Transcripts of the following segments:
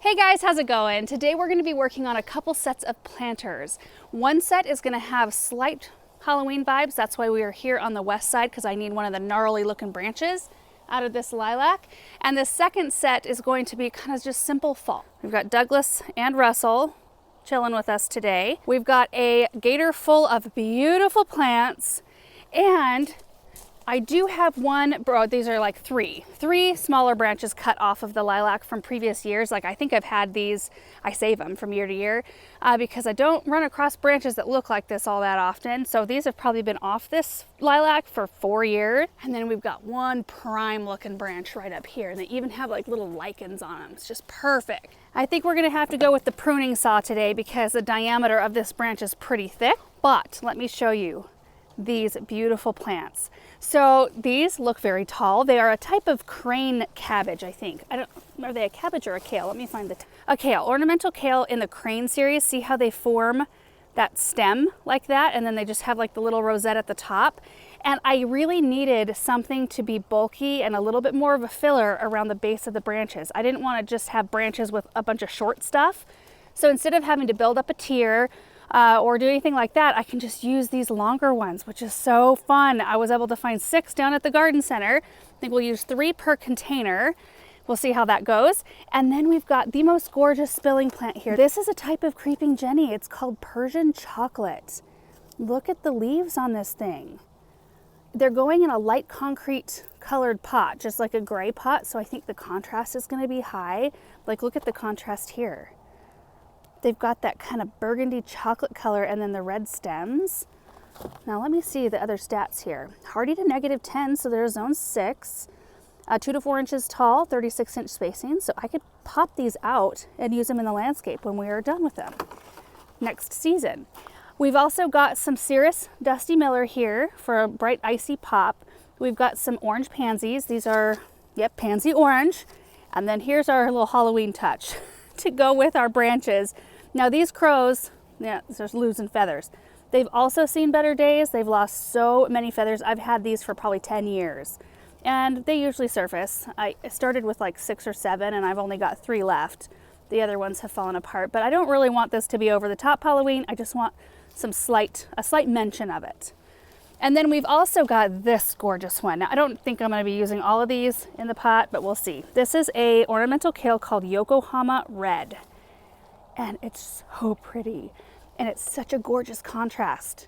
Hey guys, how's it going? Today we're going to be working on a couple sets of planters. One set is going to have slight Halloween vibes. That's why we are here on the west side, because I need one of the gnarly looking branches out of this lilac. And the second set is going to be kind of just simple fall. We've got Douglas and Russell chilling with us today. We've got a gator full of beautiful plants, and I do have one, these are like three smaller branches cut off of the lilac from previous years. Like I think I've had these, I save them from year to year because I don't run across branches that look like this all that often. So these have probably been off this lilac for 4 years. And then we've got one prime looking branch right up here. And they even have like little lichens on them. It's just perfect. I think we're gonna have to go with the pruning saw today because the diameter of this branch is pretty thick. But let me show you these beautiful plants. So these look very tall. They are a type of crane cabbage, I think. Are they a cabbage or a kale? Let me find a kale. Ornamental kale in the crane series. See how they form that stem like that, and then they just have like the little rosette at the top. And I really needed something to be bulky and a little bit more of a filler around the base of the branches. I didn't want to just have branches with a bunch of short stuff. So instead of having to build up a tier or do anything like that, I can just use these longer ones, which is so fun. I was able to find 6 down at the garden center. I think we'll use 3 per container. We'll see how that goes. And then we've got the most gorgeous spilling plant here. This is a type of creeping Jenny. It's called Persian chocolate. Look at the leaves on this thing. They're going in a light concrete colored pot, just like a gray pot. So I think the contrast is going to be high. Like, look at the contrast here. They've got that kind of burgundy chocolate color and then the red stems. Now let me see the other stats here. Hardy to -10, so they're zone 6. 2 to 4 inches tall, 36-inch spacing. So I could pop these out and use them in the landscape when we are done with them next season. We've also got some Cirrus Dusty Miller here for a bright icy pop. We've got some orange pansies. These are, yep, pansy orange. And then here's our little Halloween touch to go with our branches. Now these crows, yeah, they're losing feathers. They've also seen better days. They've lost so many feathers. I've had these for probably 10 years and they usually surface. I started with like 6 or 7 and I've only got 3 left. The other ones have fallen apart, but I don't really want this to be over the top Halloween. I just want a slight mention of it. And then we've also got this gorgeous one. Now I don't think I'm gonna be using all of these in the pot, but we'll see. This is a ornamental kale called Yokohama Red. And it's so pretty. And it's such a gorgeous contrast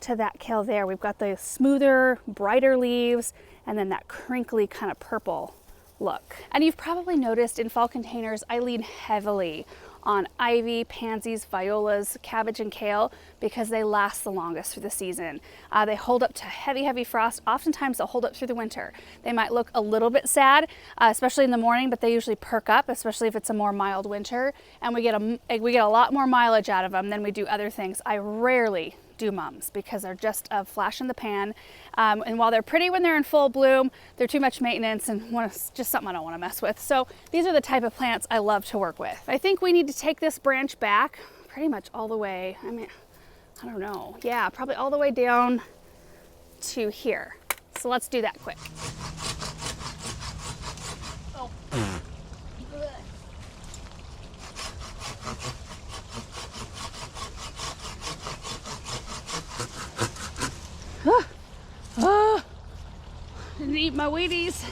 to that kale there. We've got the smoother, brighter leaves, and then that crinkly kind of purple look. And you've probably noticed in fall containers, I lean heavily on ivy, pansies, violas, cabbage, and kale because they last the longest through the season. They hold up to heavy frost. Oftentimes they'll hold up through the winter. They might look a little bit sad, especially in the morning, but they usually perk up, especially if it's a more mild winter. And we get a lot more mileage out of them than we do other things. I rarely do mums because they're just a flash in the pan. And while they're pretty when they're in full bloom, they're too much maintenance and just something I don't want to mess with. So these are the type of plants I love to work with. I think we need to take this branch back pretty much all the way. I mean, I don't know. Yeah, probably all the way down to here. So let's do that quick. Oh. Oh, didn't eat my Wheaties.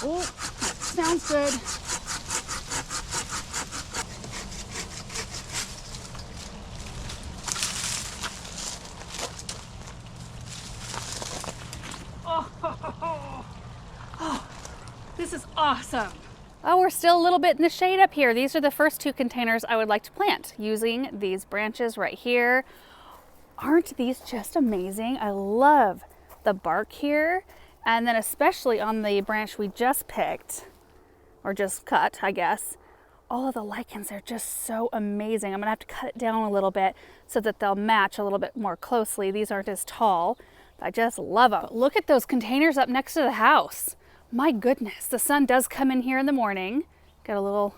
Oh, that sounds good. Oh, this is awesome. Oh, we're still a little bit in the shade up here. These are the first 2 containers I would like to plant using these branches right here. Aren't these just amazing? I love the bark here. And then especially on the branch we just picked, or just cut, I guess, all of the lichens are just so amazing. I'm gonna have to cut it down a little bit so that they'll match a little bit more closely. These aren't as tall. I just love them. Look at those containers up next to the house. My goodness, the sun does come in here in the morning. Got a little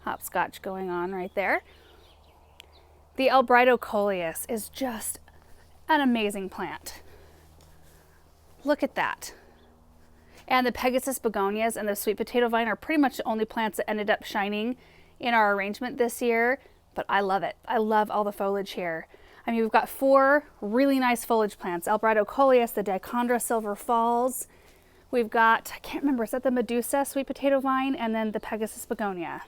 hopscotch going on right there. The Albrido coleus is just an amazing plant. Look at that. And the Pegasus begonias and the sweet potato vine are pretty much the only plants that ended up shining in our arrangement this year, but I love it. I love all the foliage here. I mean, we've got 4 really nice foliage plants: Alvarado coleus, the Dichondra Silver Falls. We've got, I can't remember, is that the Medusa sweet potato vine, and then the Pegasus begonia.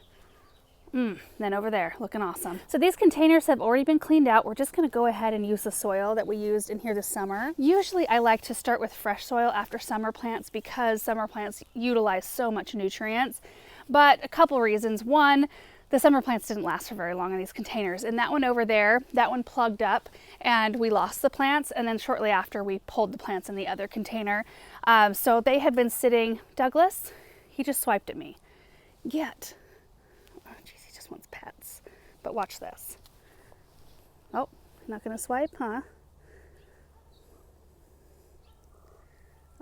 Then over there, looking awesome. So these containers have already been cleaned out. We're just gonna go ahead and use the soil that we used in here this summer. Usually I like to start with fresh soil after summer plants because summer plants utilize so much nutrients, but a couple reasons. One, the summer plants didn't last for very long in these containers, and that one over there, that one plugged up and we lost the plants, and then shortly after we pulled the plants in the other container. So they had been sitting. Douglas, he just swiped at me. Get. Wants pets. But watch this. Oh, not gonna swipe, huh?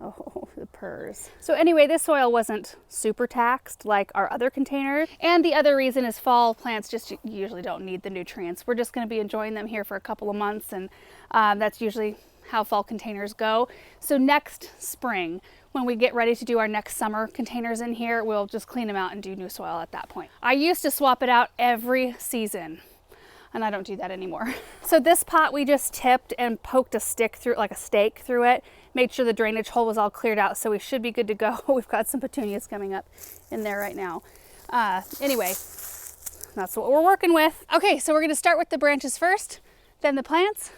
Oh, the purrs. So anyway, this soil wasn't super taxed like our other containers. And the other reason is fall plants just usually don't need the nutrients. We're just gonna be enjoying them here for a couple of months, and that's usually how fall containers go. So next spring, when we get ready to do our next summer containers in here, we'll just clean them out and do new soil at that point. I used to swap it out every season, and I don't do that anymore. So this pot we just tipped and poked a stick through, like a stake through it, made sure the drainage hole was all cleared out, so we should be good to go. We've got some petunias coming up in there right now. Anyway, that's what we're working with. Okay, so we're gonna start with the branches first, then the plants.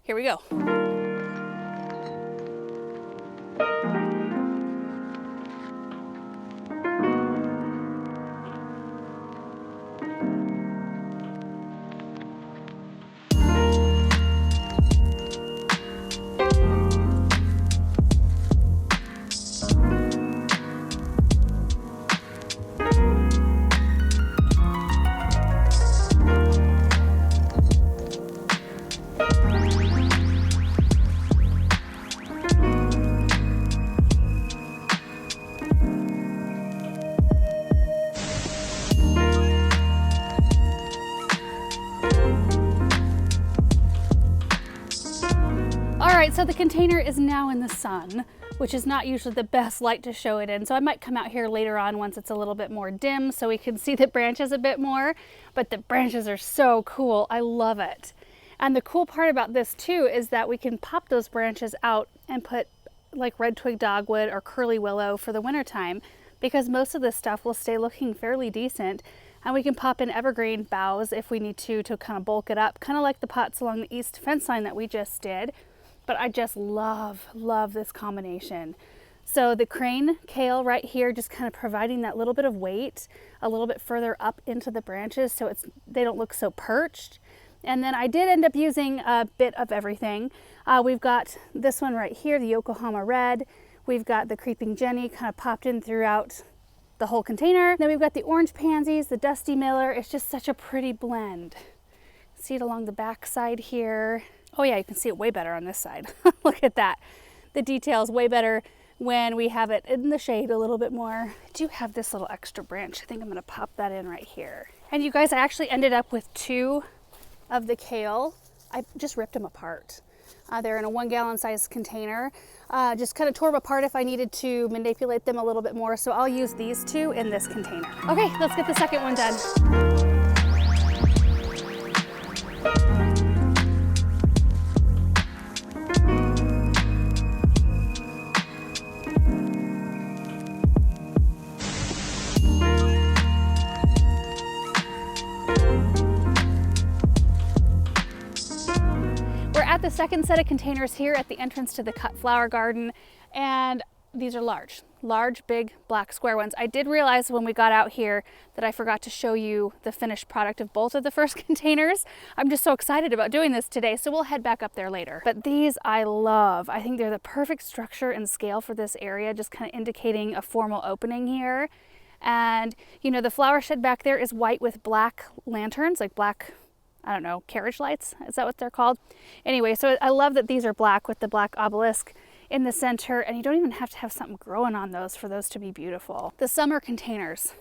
Here we go. So the container is now in the sun, which is not usually the best light to show it in. So I might come out here later on once it's a little bit more dim so we can see the branches a bit more. But the branches are so cool. I love it. And the cool part about this too is that we can pop those branches out and put like red twig dogwood or curly willow for the wintertime, because most of this stuff will stay looking fairly decent. And we can pop in evergreen boughs if we need to kind of bulk it up, kind of like the pots along the east fence line that we just did. But I just love this combination. So the crane kale right here, just kind of providing that little bit of weight a little bit further up into the branches so they don't look so perched. And then I did end up using a bit of everything. We've got this one right here, the Yokohama Red. We've got the Creeping Jenny kind of popped in throughout the whole container. Then we've got the orange pansies, the Dusty Miller. It's just such a pretty blend. See it along the back side here. Oh yeah, you can see it way better on this side. Look at that. The detail's way better when we have it in the shade a little bit more. I do have this little extra branch. I think I'm gonna pop that in right here. And you guys, I actually ended up with 2 of the kale. I just ripped them apart. They're in a 1 gallon size container. Just kind of tore them apart if I needed to manipulate them a little bit more. So I'll use these 2 in this container. Okay, let's get the second one done. The second set of containers here at the entrance to the cut flower garden, and these are large, big black square ones. I did realize when we got out here that I forgot to show you the finished product of both of the first containers. I'm just so excited about doing this today, so we'll head back up there later. But these I love. I think they're the perfect structure and scale for this area, just kind of indicating a formal opening here. And you know, the flower shed back there is white with black lanterns, like black, I don't know, carriage lights, is that what they're called? Anyway, so I love that these are black with the black obelisk in the center, and you don't even have to have something growing on those for those to be beautiful. The summer containers,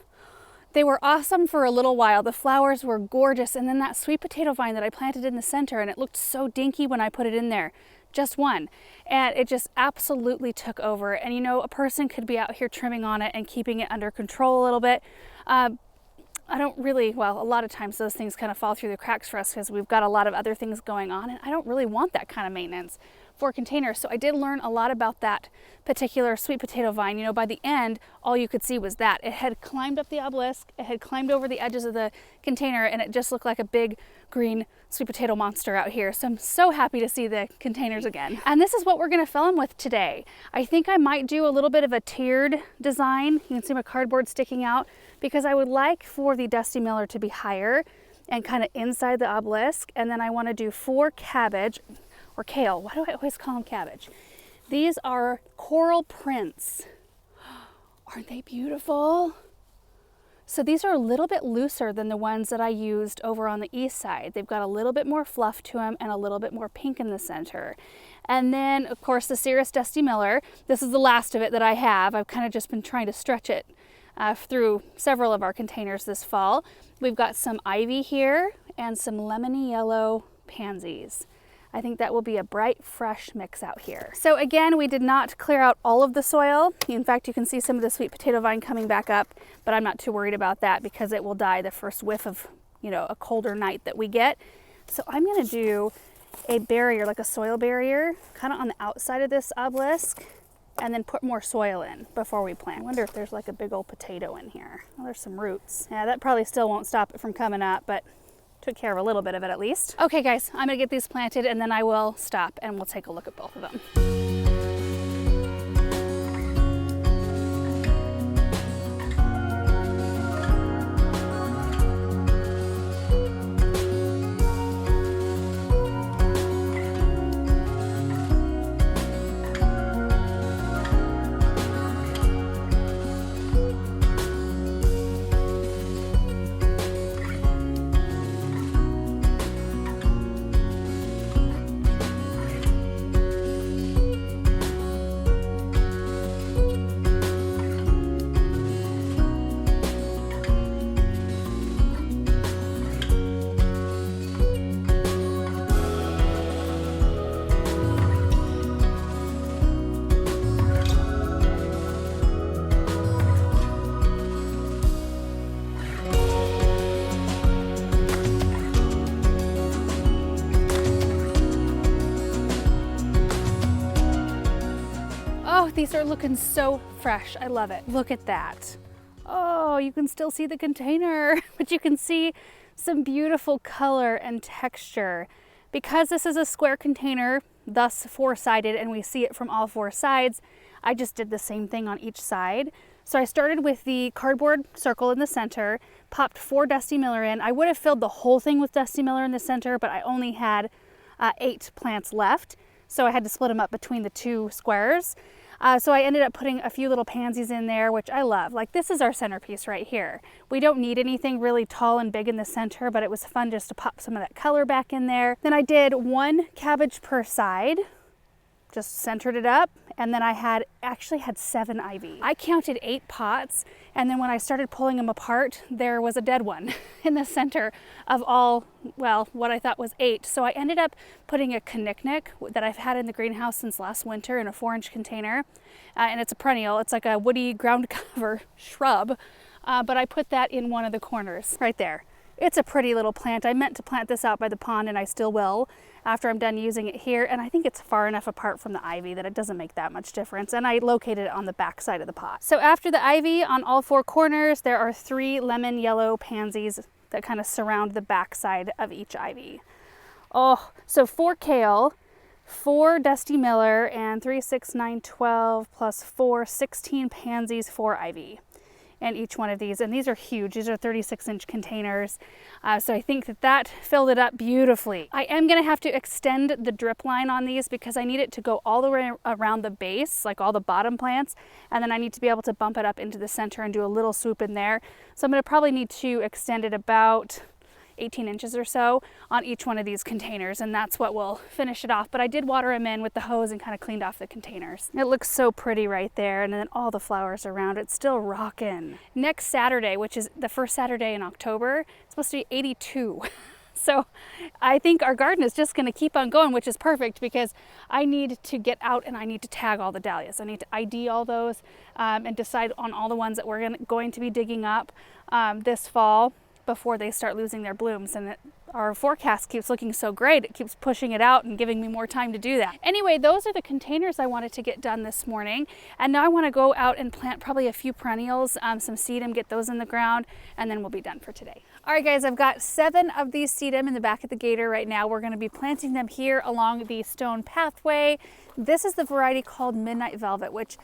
they were awesome for a little while. The flowers were gorgeous, and then that sweet potato vine that I planted in the center, and it looked so dinky when I put it in there, just one. And it just absolutely took over. And you know, a person could be out here trimming on it and keeping it under control a little bit. I don't really, well, a lot of times those things kind of fall through the cracks for us because we've got a lot of other things going on, and I don't really want that kind of maintenance for containers. So I did learn a lot about that particular sweet potato vine. You know, by the end, all you could see was that it had climbed up the obelisk, it had climbed over the edges of the container, and it just looked like a big green sweet potato monster out here. So I'm so happy to see the containers again. And this is what we're gonna fill them with today. I think I might do a little bit of a tiered design. You can see my cardboard sticking out because I would like for the Dusty Miller to be higher and kind of inside the obelisk. And then I want to do 4 cabbage or kale. Why do I always call them cabbage? These are coral prints. Aren't they beautiful? So these are a little bit looser than the ones that I used over on the east side. They've got a little bit more fluff to them and a little bit more pink in the center. And then of course the Cirrus Dusty Miller. This is the last of it that I have. I've kind of just been trying to stretch it through several of our containers this fall. We've got some ivy here and some lemony yellow pansies. I think that will be a bright, fresh mix out here. So again, we did not clear out all of the soil. In fact, you can see some of the sweet potato vine coming back up, but I'm not too worried about that because it will die the first whiff of, you know, a colder night that we get. So I'm gonna do a barrier, like a soil barrier, kind of on the outside of this obelisk, and then put more soil in before we plant. I wonder if there's like a big old potato in here. Well, there's some roots. Yeah, that probably still won't stop it from coming up, but took care of a little bit of it at least. Okay guys, I'm gonna get these planted and then I will stop and we'll take a look at both of them. These are looking so fresh. I love it. Look at that. Oh, you can still see the container, but you can see some beautiful color and texture. Because this is a square container, thus 4-sided, and we see it from all 4 sides, I just did the same thing on each side. So I started with the cardboard circle in the center, popped 4 Dusty Miller in. I would have filled the whole thing with Dusty Miller in the center, but I only had 8 plants left. So I had to split them up between the 2 squares. So I ended up putting a few little pansies in there, which I love. Like, this is our centerpiece right here. We don't need anything really tall and big in the center, but it was fun just to pop some of that color back in there. Then I did 1 cabbage per side, just centered it up, and then I actually had 7 ivy. I counted 8 pots, and then when I started pulling them apart, there was a dead one in the center of all, well, what I thought was 8. So I ended up putting a kinnicknick that I've had in the greenhouse since last winter in a 4-inch container, and it's a perennial. It's like a woody ground cover shrub, but I put that in one of the corners right there. It's a pretty little plant. I meant to plant this out by the pond, and I still will after I'm done using it here. And I think it's far enough apart from the ivy that it doesn't make that much difference. And I located it on the back side of the pot. So after the ivy on all 4 corners, there are 3 lemon yellow pansies that kind of surround the back side of each ivy. Oh, so 4 kale, 4 Dusty Miller, and 3, 6, 9, 12 plus 4, 16 pansies, 4 ivy. And each one of these, and these are huge. These are 36-inch containers. So I think that filled it up beautifully. I am gonna have to extend the drip line on these because I need it to go all the way around the base, like all the bottom plants, and then I need to be able to bump it up into the center and do a little swoop in there. So I'm gonna probably need to extend it about 18 inches or so on each one of these containers, and that's what will finish it off. But I did water them in with the hose and kind of cleaned off the containers. It looks so pretty right there, and then all the flowers around it still rocking. Next Saturday, which is the first Saturday in October, it's supposed to be 82. So I think our garden is just going to keep on going, which is perfect because I need to get out and I need to tag all the dahlias. I need to ID all those and decide on all the ones that we're going to be digging up this fall before they start losing their blooms. And our forecast keeps looking so great, it keeps pushing it out and giving me more time to do that. Anyway, those are the containers I wanted to get done this morning. And now I want to go out and plant probably a few perennials, some sedum, get those in the ground, and then we'll be done for today. All right, guys, I've got 7 of these sedum in the back of the gator right now. We're going to be planting them here along the stone pathway. This is the variety called Midnight Velvet, which,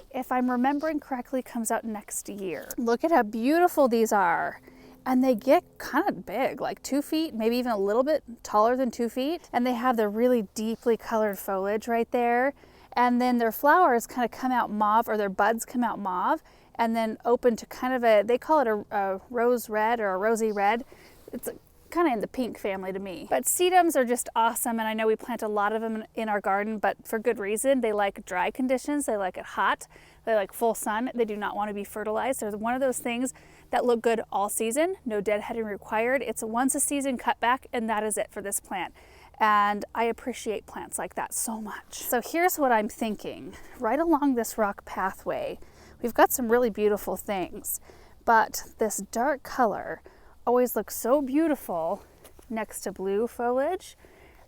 if I'm remembering correctly, comes out next year. Look at how beautiful these are. And they get kind of big, like 2 feet, maybe even a little bit taller than 2 feet. And they have the really deeply colored foliage right there. And then their flowers kind of come out mauve, or their buds come out mauve, and then open to kind of they call it a rose red or a rosy red. It's kind of in the pink family to me. But sedums are just awesome, and I know we plant a lot of them in our garden, but for good reason. They like dry conditions, they like it hot, they like full sun, they do not want to be fertilized. They're one of those things that look good all season, no deadheading required. It's a once a season cutback, and that is it for this plant. And I appreciate plants like that so much. So here's what I'm thinking. Right along this rock pathway, we've got some really beautiful things, but this dark color always looks so beautiful next to blue foliage.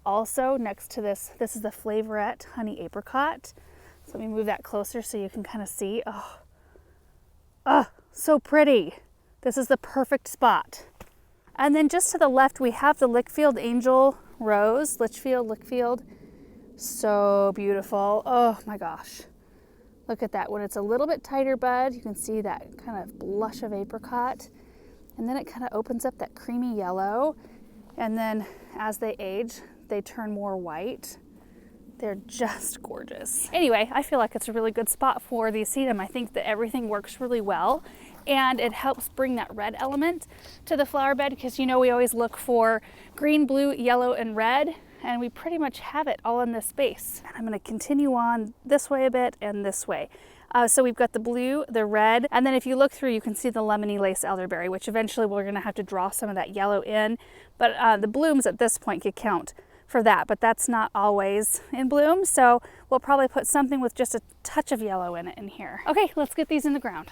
Also next to this is the Flavorette Honey Apricot. So let me move that closer so you can kind of see. Oh, so pretty. This is the perfect spot. And then just to the left, we have the Lichfield Angel Rose, Lichfield. So beautiful. Oh my gosh. Look at that. When it's a little bit tighter bud, you can see that kind of blush of apricot. And then it kind of opens up that creamy yellow. And then as they age, they turn more white. They're just gorgeous. Anyway, I feel like it's a really good spot for the sedum. I think that everything works really well, and it helps bring that red element to the flower bed, because you know we always look for green, blue, yellow, and red, and we pretty much have it all in this space. And I'm going to continue on this way a bit and this way. So we've got the blue, the red, and then if you look through, you can see the lemony lace elderberry, which eventually we're going to have to draw some of that yellow in. But the blooms at this point could count for that, but that's not always in bloom. So we'll probably put something with just a touch of yellow in it in here. Okay, let's get these in the ground.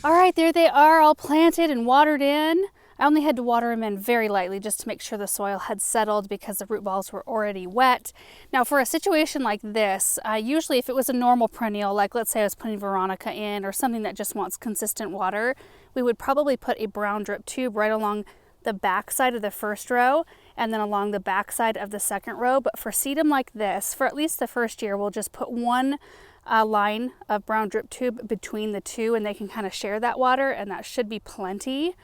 All right, there they are, all planted and watered in. I only had to water them in very lightly just to make sure the soil had settled, because the root balls were already wet. Now for a situation like this, usually if it was a normal perennial, like let's say I was putting Veronica in or something that just wants consistent water, we would probably put a brown drip tube right along the back side of the first row and then along the back side of the second row. But for sedum like this, for at least the first year, we'll just put one line of brown drip tube between the two, and they can kind of share that water, and that should be plenty.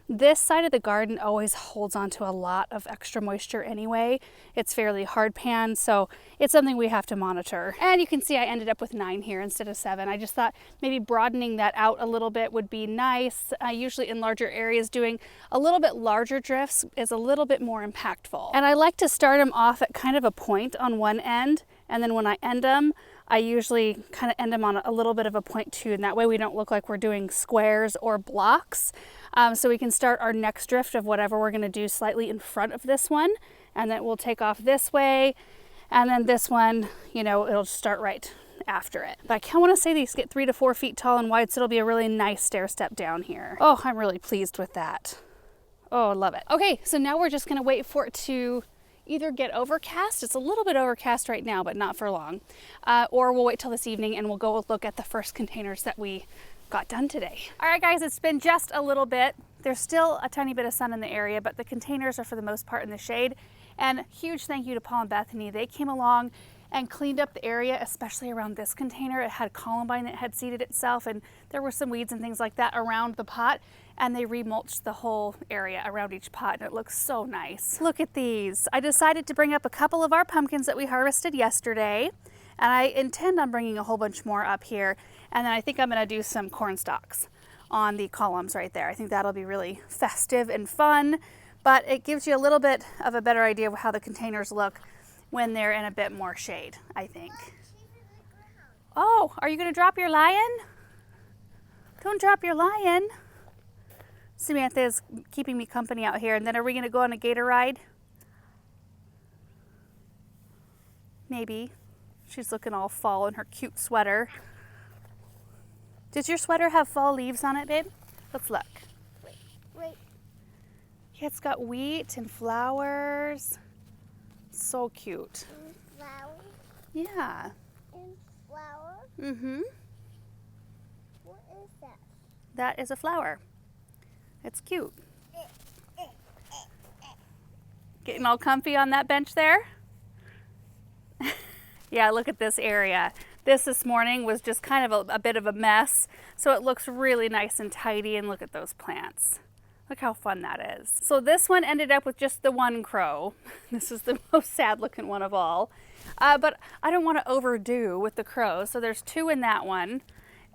This side of the garden always holds on to a lot of extra moisture anyway. It's fairly hard pan, so it's something we have to monitor. And you can see I ended up with 9 here instead of 7. I just thought maybe broadening that out a little bit would be nice. Usually in larger areas, doing a little bit larger drifts is a little bit more impactful. And I like to start them off at kind of a point on one end, and then when I end them, I usually kind of end them on a little bit of a point too, and that way we don't look like we're doing squares or blocks. So we can start our next drift of whatever we're going to do slightly in front of this one, and then we'll take off this way, and then this one, you know, it'll start right after it. But I kind of want to say these get 3 to 4 feet tall and wide, so it'll be a really nice stair step down here. Oh, I'm really pleased with that. Oh, I love it. Okay, so now we're just gonna wait for it to either get overcast. It's a little bit overcast right now, but not for long. Or we'll wait till this evening and we'll go look at the first containers that we got done today. All right, guys, it's been just a little bit. There's still a tiny bit of sun in the area, but the containers are for the most part in the shade. And huge thank you to Paul and Bethany. They came along and cleaned up the area, especially around this container. It had columbine that had seeded itself, and there were some weeds and things like that around the pot, and they remulched the whole area around each pot, and it looks so nice. Look at these. I decided to bring up a couple of our pumpkins that we harvested yesterday, and I intend on bringing a whole bunch more up here, and then I think I'm gonna do some corn stalks on the columns right there. I think that'll be really festive and fun, but it gives you a little bit of a better idea of how the containers look when they're in a bit more shade, I think. Oh, are you gonna drop your lion? Don't drop your lion. Samantha is keeping me company out here, and then are we gonna go on a gator ride? Maybe. She's looking all fall in her cute sweater. Does your sweater have fall leaves on it, babe? Let's look. Wait. Yeah, it's got wheat and flowers. So cute. And flower. Yeah. And flower. Mm-hmm. What is that? That is a flower. It's cute. Getting all comfy on that bench there? Yeah, look at this area. This morning was just kind of a bit of a mess, so it looks really nice and tidy, and look at those plants. Look how fun that is. So this one ended up with just the one crow. This is the most sad looking one of all. But I don't want to overdo with the crows, so there's 2 in that one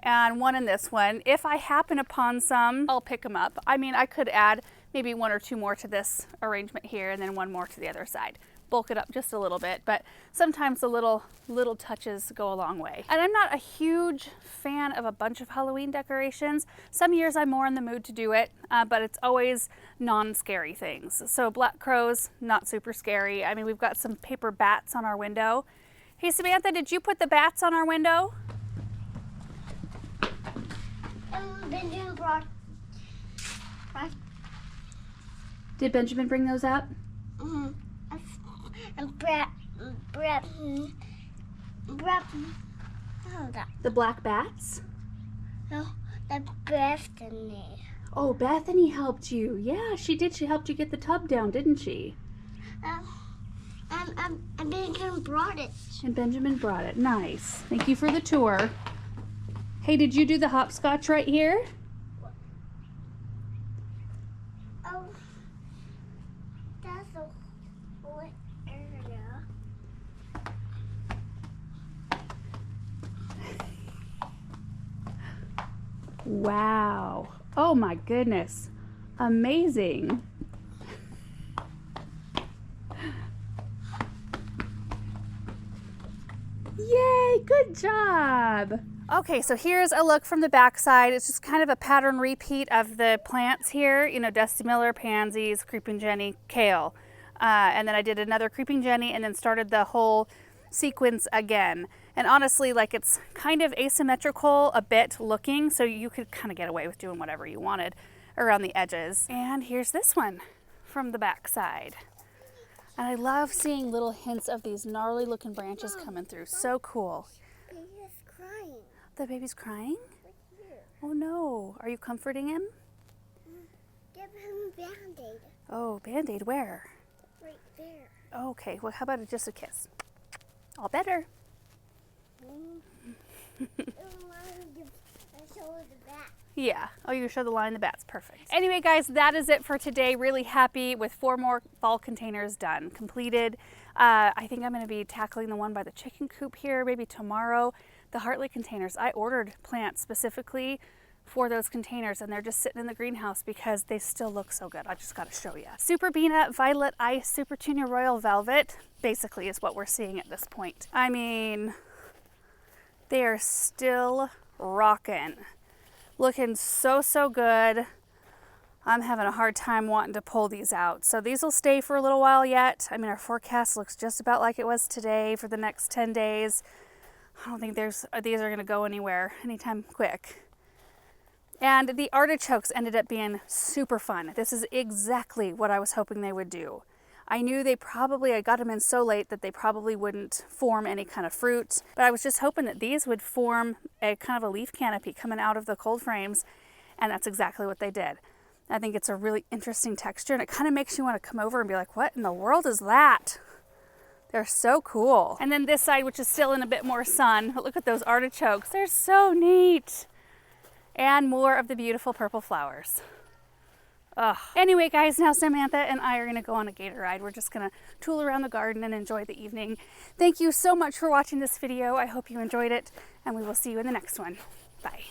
and 1 in this one. If I happen upon some, I'll pick them up. I mean, I could add maybe 1 or 2 more to this arrangement here and then 1 more to the other side. Bulk it up just a little bit, but sometimes the little touches go a long way. And I'm not a huge fan of a bunch of Halloween decorations. Some years I'm more in the mood to do it, but it's always non-scary things. So black crows, not super scary. I mean, we've got some paper bats on our window. Hey Samantha, did you put the bats on our window? Benjamin brought. Did Benjamin bring those up? Mm-hmm. And Brett. The black bats? No, that's Bethany. Oh, Bethany helped you. Yeah, she did. She helped you get the tub down, didn't she? And Benjamin brought it. And Benjamin brought it. Nice. Thank you for the tour. Hey, did you do the hopscotch right here? Oh, that's a whole area. Wow. Oh my goodness. Amazing. Yay, good job. Okay, so here's a look from the back side. It's just kind of a pattern repeat of the plants here. You know, Dusty Miller, Pansies, Creeping Jenny, Kale. And then I did another Creeping Jenny and then started the whole sequence again. And honestly, like, it's kind of asymmetrical a bit looking, so you could kind of get away with doing whatever you wanted around the edges. And here's this one from the back side. And I love seeing little hints of these gnarly looking branches coming through. So cool. Baby's crying. The baby's crying? Right here. Oh no. Are you comforting him? Give him a Band-Aid. Oh, Band-Aid where? Right there. Okay, well, how about just a kiss? All better. Yeah. Oh, you show the line the bats. Perfect. Anyway, guys, that is it for today. Really happy with 4 more fall containers done, completed. I think I'm going to be tackling the one by the chicken coop here maybe tomorrow. The Hartley containers, I ordered plants specifically for those containers, and they're just sitting in the greenhouse because they still look so good. I just got to show you. Super Beana, Violet Ice, Super Tunia Royal Velvet, basically is what we're seeing at this point. I mean, they are still rocking. Looking so good. I'm having a hard time wanting to pull these out. So these will stay for a little while yet. I mean, our forecast looks just about like it was today for the next 10 days. I don't think these are gonna go anywhere anytime quick. And the artichokes ended up being super fun. This is exactly what I was hoping they would do. I knew I got them in so late that they probably wouldn't form any kind of fruit, but I was just hoping that these would form a kind of a leaf canopy coming out of the cold frames, and that's exactly what they did. I think it's a really interesting texture, and it kind of makes you want to come over and be like, what in the world is that? They're so cool. And then this side, which is still in a bit more sun, but look at those artichokes. They're so neat. And more of the beautiful purple flowers. Ugh. Anyway, guys, now Samantha and I are going to go on a gator ride. We're just going to tool around the garden and enjoy the evening. Thank you so much for watching this video. I hope you enjoyed it, and we will see you in the next one. Bye.